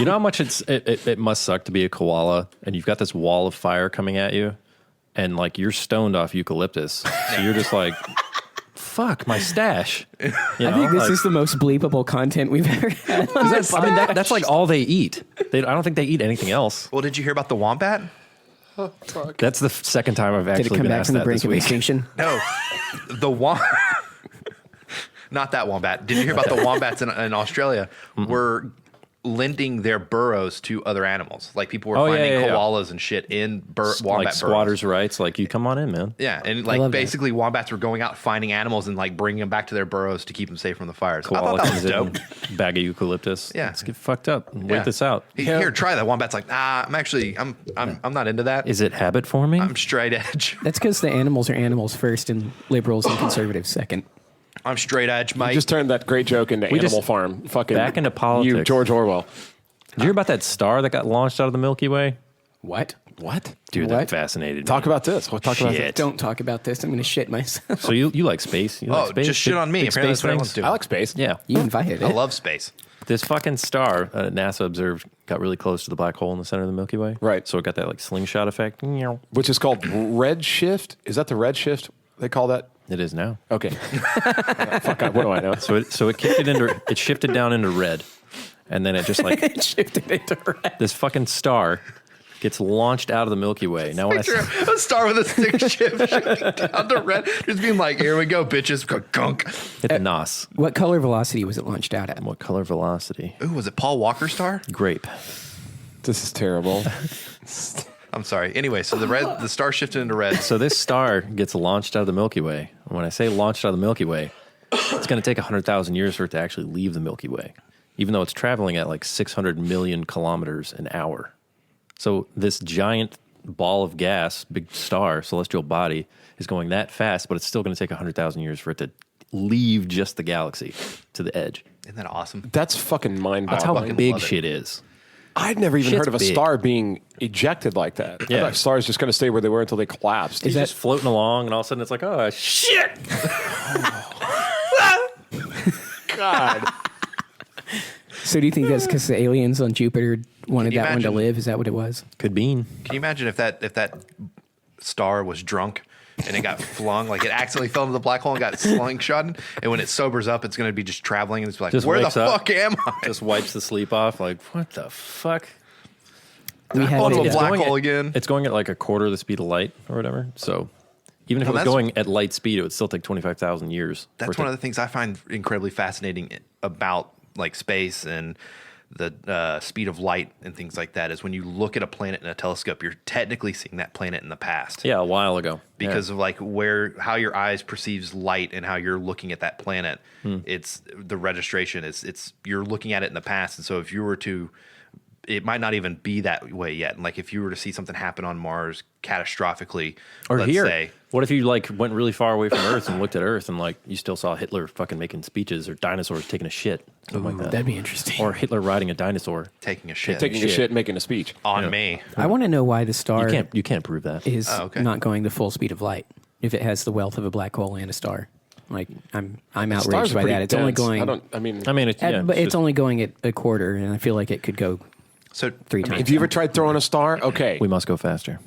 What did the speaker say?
You know how much it must suck to be a koala, and you've got this wall of fire coming at you, and like you're stoned off eucalyptus, so you're just like, fuck my stash. You know? I think this is the most bleepable content we've ever had. That's like all they eat. I don't think they eat anything else. Well, did you hear about the wombat? Oh, fuck. That's the second time I've actually Did it come been back asked from the that brink this of week. extinction? No, not that wombat. Did you hear about the wombats in Australia? Were lending their burrows to other animals. Like people were finding koalas and shit in wombat like burrows. squatters' rights. Like, you come on in, man. Yeah, and like basically wombats were going out finding animals and like bringing them back to their burrows to keep them safe from the fires. I thought that was dope. Bag of eucalyptus. Yeah. Let's get fucked up and wait this out. Here, try that. Wombat's like, nah, I'm not into that. Is it habit forming? I'm straight edge. That's because the animals are animals first and liberals and conservatives second. I'm straight edge, mate. You just turned that great joke into Animal Farm. Fucking back into politics. You, George Orwell. Did you hear about that star that got launched out of the Milky Way? What? Dude, What? that fascinated me. Talk about this. We'll talk about this. Don't talk about this. I'm going to shit myself. So you like space? You like space? just shit on me. Big Apparently space that's what I want things? to do. I like space. Yeah. You invited it. I love space. This fucking star, NASA observed, got really close to the black hole in the center of the Milky Way. Right. So it got that like slingshot effect. Which is called redshift. Is that the redshift they call that? It is now. Okay. Fuck, what do I know? So it kicked it into, it shifted down into red. And then it just like It shifted into red. this fucking star gets launched out of the Milky Way. Now when I Picture a star with a stick shift shifting down to red, just being like, "Here we go, bitches!" Gunk. hit the NOS. What color velocity was it launched out at? What color velocity? Ooh, was it Paul Walker star? Grape. This is terrible. I'm sorry. Anyway, so the star shifted into red. So this star gets launched out of the Milky Way. And when I say launched out of the Milky Way, it's going to take 100,000 years for it to actually leave the Milky Way, even though it's traveling at like 600 million kilometers an hour. So this giant ball of gas, big star, celestial body, is going that fast, but it's still going to take 100,000 years for it to leave just the galaxy to the edge. Isn't that awesome? That's fucking That's how mind-boggling. big love it. shit is. I'd never even Shit's heard of a big. star being ejected like that. Yeah. I thought stars just going to stay where they were until they collapsed. He's just floating along, and all of a sudden it's like, oh, shit! God. So do you think that's because the aliens on Jupiter wanted Can you that one to imagine- live? Is that what it was? Could be. Can you imagine if that star was drunk and it got flung, like it accidentally fell into the black hole and got slingshotted, and when it sobers up, it's going to be just traveling and it's like, Just where the wakes up, fuck am I? Just wipes the sleep off, like, what the fuck? We had Fall into a it, black going hole at- again. It's going at like a quarter of the speed of light or whatever. So even if Well, it was that's- going at light speed, it would still take 25,000 years. That's one of the things I find incredibly fascinating about like space and the speed of light and things like that is when you look at a planet in a telescope, you're technically seeing that planet in the past. Yeah, a while ago. Because of like how your eyes perceives light and how you're looking at that planet. It's the registration it's you're looking at it in the past. And so if you were to, it might not even be that way yet. And like if you were to see something happen on Mars catastrophically, Or let's here. say, What if you like went really far away from Earth and looked at Earth and like you still saw Hitler fucking making speeches or dinosaurs taking a shit, something like that. that'd be interesting. Or Hitler riding a dinosaur. taking a shit Taking a shit, making a speech. on me. I want to know why the star You can't prove that. is okay. not going the full speed of light if it has the wealth of a black hole and a star. Like I'm Stars outraged are by pretty that. It's only dense. going. I mean, but it's only going at a quarter, and I feel like it could go So 3 times. Have you ever tried throwing a star? Okay. we must go faster.